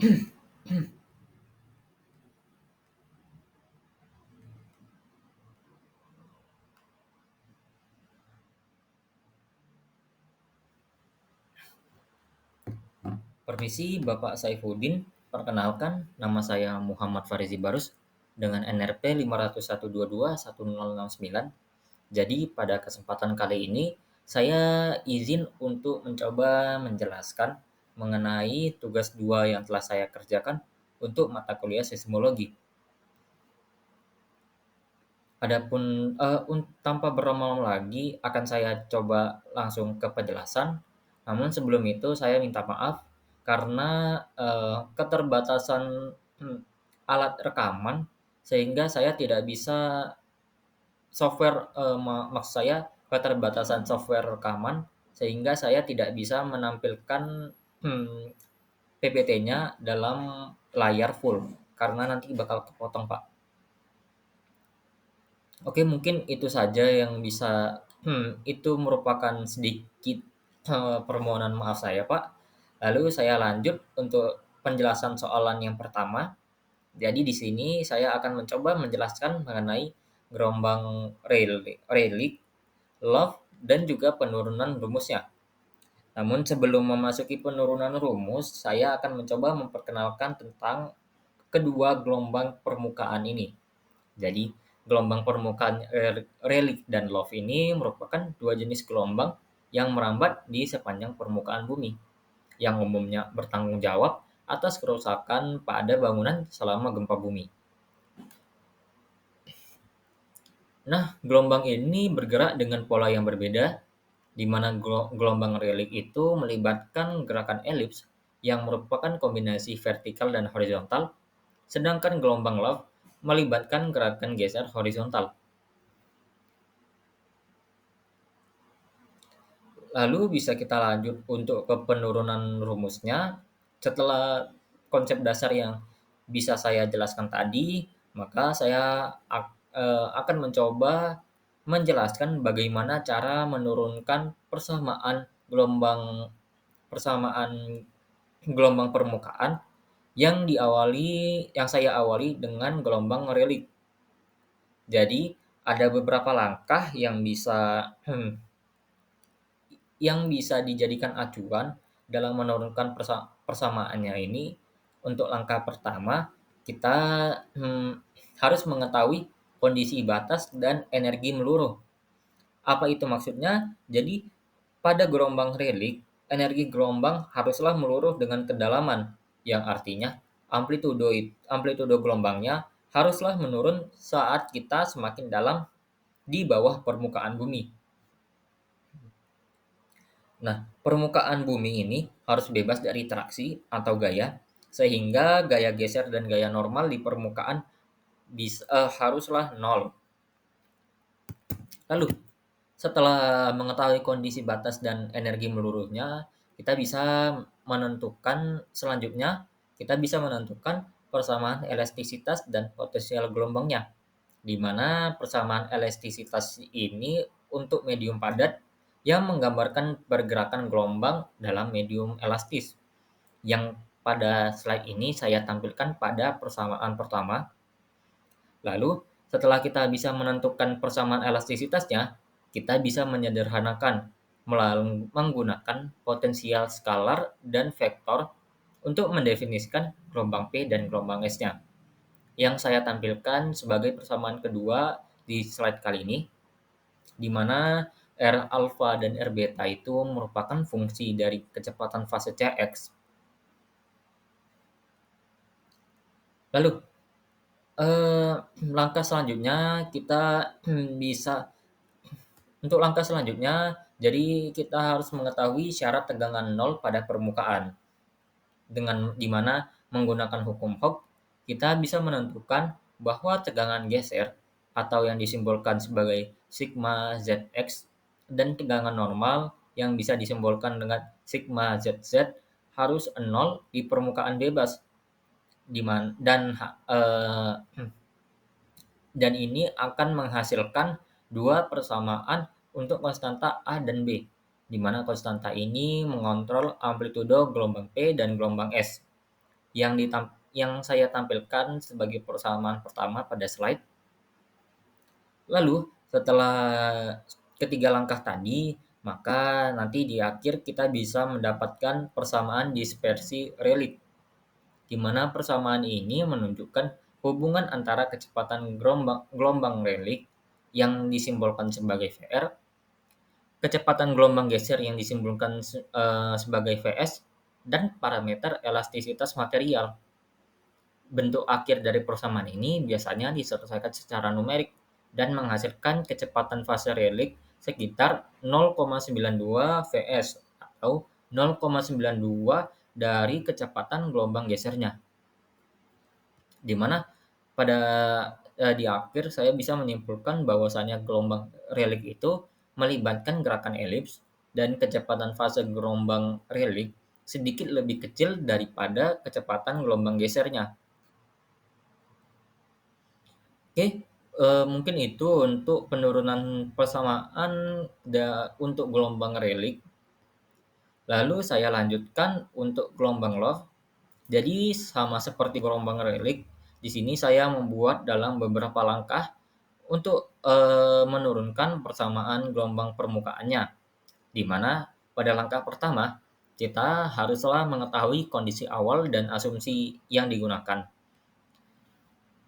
Permisi Bapak Saifuddin, perkenalkan nama saya Muhammad Farizi Barus dengan NRP 501221069. Jadi pada kesempatan kali ini saya izin untuk mencoba menjelaskan mengenai tugas 2 yang telah saya kerjakan untuk mata kuliah seismologi. Adapun tanpa berlama-lama lagi akan saya coba langsung ke penjelasan. Namun sebelum itu saya minta maaf karena keterbatasan alat rekaman sehingga saya tidak bisa software maksud saya keterbatasan software rekaman sehingga saya tidak bisa menampilkan PPT-nya dalam layar full karena nanti bakal kepotong, Pak. Oke, mungkin itu saja yang bisa itu merupakan sedikit, permohonan maaf saya, Pak. Lalu saya lanjut untuk penjelasan soalan yang pertama. Jadi di sini saya akan mencoba menjelaskan mengenai gelombang Rayleigh, Love, dan juga penurunan rumusnya. Namun sebelum memasuki penurunan rumus, saya akan mencoba memperkenalkan tentang kedua gelombang permukaan ini. Jadi, gelombang permukaan Rayleigh dan Love ini merupakan dua jenis gelombang yang merambat di sepanjang permukaan bumi, yang umumnya bertanggung jawab atas kerusakan pada bangunan selama gempa bumi. Nah, gelombang ini bergerak dengan pola yang berbeda, di mana gelombang Rayleigh itu melibatkan gerakan elips yang merupakan kombinasi vertikal dan horizontal, sedangkan gelombang Love melibatkan gerakan geser horizontal. Lalu bisa kita lanjut untuk ke penurunan rumusnya. Setelah konsep dasar yang bisa saya jelaskan tadi, maka saya akan mencoba menjelaskan bagaimana cara menurunkan persamaan gelombang permukaan yang saya awali dengan gelombang Rayleigh. Jadi ada beberapa langkah yang bisa dijadikan acuan dalam menurunkan persamaannya ini. Untuk langkah pertama, kita harus mengetahui kondisi batas dan energi meluruh. Apa itu maksudnya? Jadi, pada gelombang Rayleigh, energi gelombang haruslah meluruh dengan kedalaman, yang artinya amplitudo gelombangnya haruslah menurun saat kita semakin dalam di bawah permukaan bumi. Nah, permukaan bumi ini harus bebas dari traksi atau gaya, sehingga gaya geser dan gaya normal di permukaan haruslah nol. Lalu, setelah mengetahui kondisi batas dan energi meluruhnya, selanjutnya kita bisa menentukan persamaan elastisitas dan potensial gelombangnya, di mana persamaan elastisitas ini untuk medium padat yang menggambarkan pergerakan gelombang dalam medium elastis, yang pada slide ini saya tampilkan pada persamaan pertama. Lalu, setelah kita bisa menentukan persamaan elastisitasnya, kita bisa menyederhanakan menggunakan potensial skalar dan vektor untuk mendefinisikan gelombang P dan gelombang S-nya, yang saya tampilkan sebagai persamaan kedua di slide kali ini, di mana R alpha dan R beta itu merupakan fungsi dari kecepatan fase Cx. Lalu, eh, langkah selanjutnya kita bisa untuk langkah selanjutnya, jadi kita harus mengetahui syarat tegangan nol pada permukaan. Dengan di mana menggunakan hukum Hooke, kita bisa menentukan bahwa tegangan geser atau yang disimbolkan sebagai sigma Zx dan tegangan normal yang bisa disimbolkan dengan sigma Zz harus nol di permukaan bebas, di mana dan ini akan menghasilkan dua persamaan untuk konstanta A dan B, di mana konstanta ini mengontrol amplitudo gelombang P dan gelombang S. yang saya tampilkan sebagai persamaan pertama pada slide. Lalu setelah ketiga langkah tadi, maka nanti di akhir kita bisa mendapatkan persamaan dispersi relik, di mana persamaan ini menunjukkan hubungan antara kecepatan gelombang relik yang disimbolkan sebagai VR, kecepatan gelombang geser yang disimbolkan sebagai Vs, dan parameter elastisitas material. Bentuk akhir dari persamaan ini biasanya diselesaikan secara numerik dan menghasilkan kecepatan fase relik sekitar 0,92 Vs atau 0,92 dari kecepatan gelombang gesernya. Di mana pada di akhir saya bisa menyimpulkan bahwasanya gelombang relik itu melibatkan gerakan elips dan kecepatan fase gelombang relik sedikit lebih kecil daripada kecepatan gelombang gesernya. Oke, mungkin itu untuk penurunan persamaan untuk gelombang relik. Lalu saya lanjutkan untuk gelombang Love. Jadi sama seperti gelombang relik, di sini saya membuat dalam beberapa langkah untuk menurunkan persamaan gelombang permukaannya. Di mana pada langkah pertama kita haruslah mengetahui kondisi awal dan asumsi yang digunakan.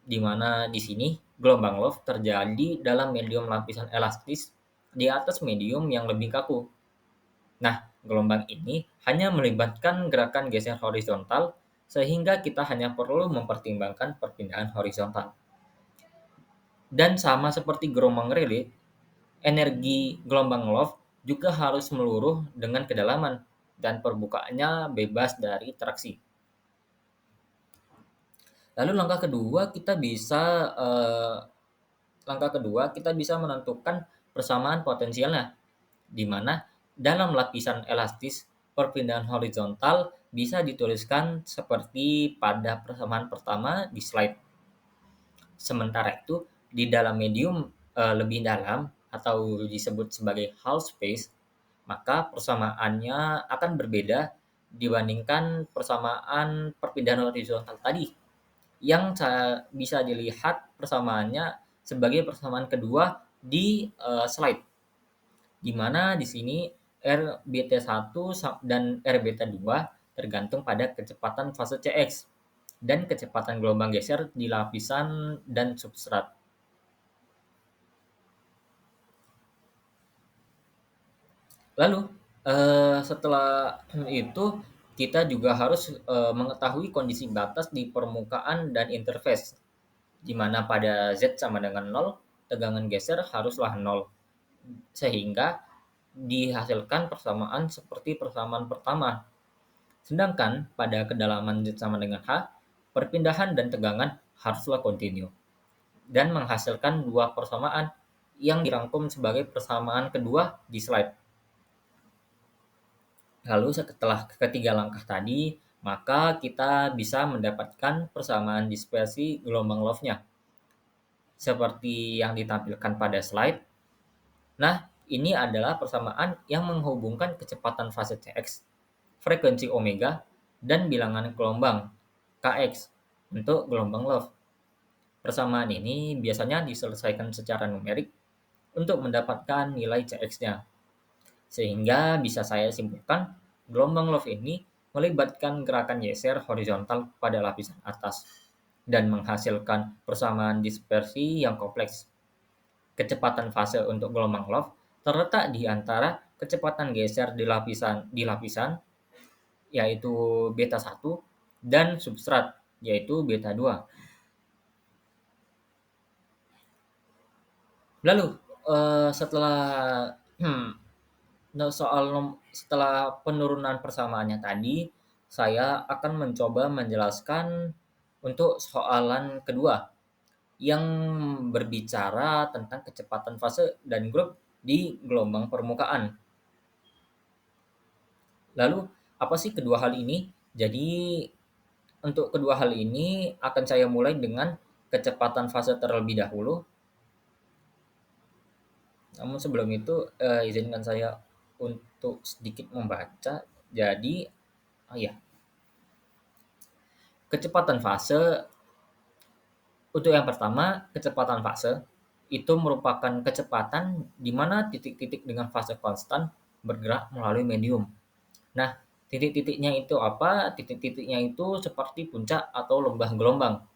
Di mana di sini gelombang love terjadi dalam medium lapisan elastis di atas medium yang lebih kaku. Nah, gelombang ini hanya melibatkan gerakan geser horizontal sehingga kita hanya perlu mempertimbangkan perpindahan horizontal. Dan sama seperti gelombang relay, energi gelombang love juga harus meluruh dengan kedalaman dan permukaannya bebas dari traksi. Lalu langkah kedua kita bisa menentukan persamaan potensialnya, di mana dalam lapisan elastis perpindahan horizontal bisa dituliskan seperti pada persamaan pertama di slide. Sementara itu di dalam medium lebih dalam atau disebut sebagai Hall space, maka persamaannya akan berbeda dibandingkan persamaan perpindahan horizontal tadi, yang bisa dilihat persamaannya sebagai persamaan kedua di slide, di mana di sini RBT1 dan RBT2 tergantung pada kecepatan fase Cx dan kecepatan gelombang geser di lapisan dan substrat. Lalu setelah itu kita juga harus mengetahui kondisi batas di permukaan dan interface, di mana pada Z sama dengan 0, tegangan geser haruslah 0, sehingga dihasilkan persamaan seperti persamaan pertama. Sedangkan pada kedalaman Z sama dengan H, perpindahan dan tegangan haruslah kontinu, dan menghasilkan dua persamaan yang dirangkum sebagai persamaan kedua di slide. Lalu setelah ketiga langkah tadi, maka kita bisa mendapatkan persamaan dispersi gelombang love-nya, seperti yang ditampilkan pada slide. Nah, ini adalah persamaan yang menghubungkan kecepatan fase Cx, frekuensi omega, dan bilangan gelombang Kx untuk gelombang love. Persamaan ini biasanya diselesaikan secara numerik untuk mendapatkan nilai Cx-nya. Sehingga bisa saya simpulkan, gelombang love ini melibatkan gerakan geser horizontal pada lapisan atas dan menghasilkan persamaan dispersi yang kompleks. Kecepatan fase untuk gelombang love terletak di antara kecepatan geser di lapisan yaitu beta 1 dan substrat yaitu beta 2. Lalu setelah setelah penurunan persamaannya tadi, saya akan mencoba menjelaskan untuk soalan kedua yang berbicara tentang kecepatan fase dan grup di gelombang permukaan. Lalu, apa sih kedua hal ini? Jadi, untuk kedua hal ini akan saya mulai dengan kecepatan fase terlebih dahulu. Namun sebelum itu, izinkan saya untuk sedikit membaca. Jadi, oh ya, Kecepatan fase Untuk yang pertama, kecepatan fase itu merupakan kecepatan di mana titik-titik dengan fase konstan bergerak melalui medium. Nah, titik-titiknya itu apa? Titik-titiknya itu seperti puncak atau lembah gelombang,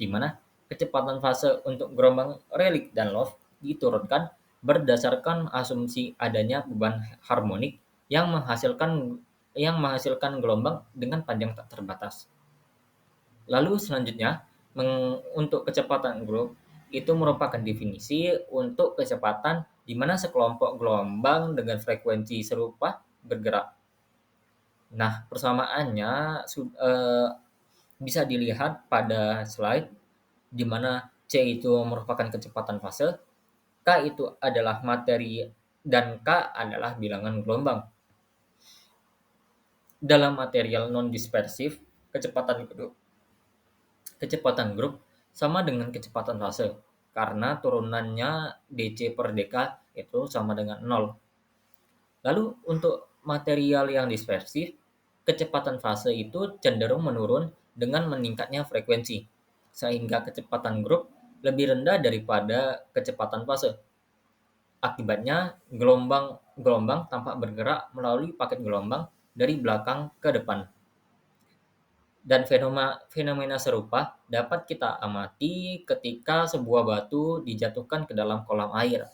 di mana kecepatan fase untuk gelombang Rayleigh dan Loove diturunkan berdasarkan asumsi adanya beban harmonik yang menghasilkan gelombang dengan panjang tak terbatas. Lalu selanjutnya, untuk kecepatan grup, itu merupakan definisi untuk kecepatan di mana sekelompok gelombang dengan frekuensi serupa bergerak. Nah, persamaannya bisa dilihat pada slide di mana C itu merupakan kecepatan fase, K itu adalah materi, dan K adalah bilangan gelombang. Dalam material non-dispersif, kecepatan grup Kecepatan grup sama dengan kecepatan fase, karena turunannya dc per dk itu sama dengan 0. Lalu untuk material yang dispersif, kecepatan fase itu cenderung menurun dengan meningkatnya frekuensi, sehingga kecepatan grup lebih rendah daripada kecepatan fase. Akibatnya, gelombang tampak bergerak melalui paket gelombang dari belakang ke depan. Dan fenomena serupa dapat kita amati ketika sebuah batu dijatuhkan ke dalam kolam air,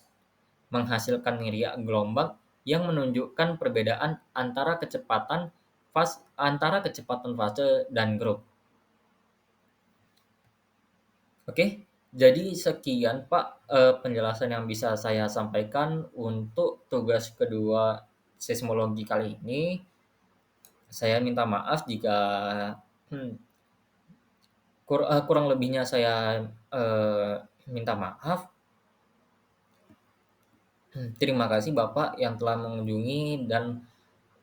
menghasilkan riak gelombang yang menunjukkan perbedaan antara kecepatan fase dan grup. Oke, jadi sekian Pak penjelasan yang bisa saya sampaikan untuk tugas kedua seismologi kali ini. Saya minta maaf jika hmm, kurang lebihnya saya minta maaf. Terima kasih Bapak yang telah mengunjungi dan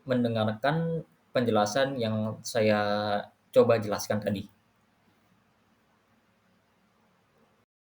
mendengarkan penjelasan yang saya coba jelaskan tadi.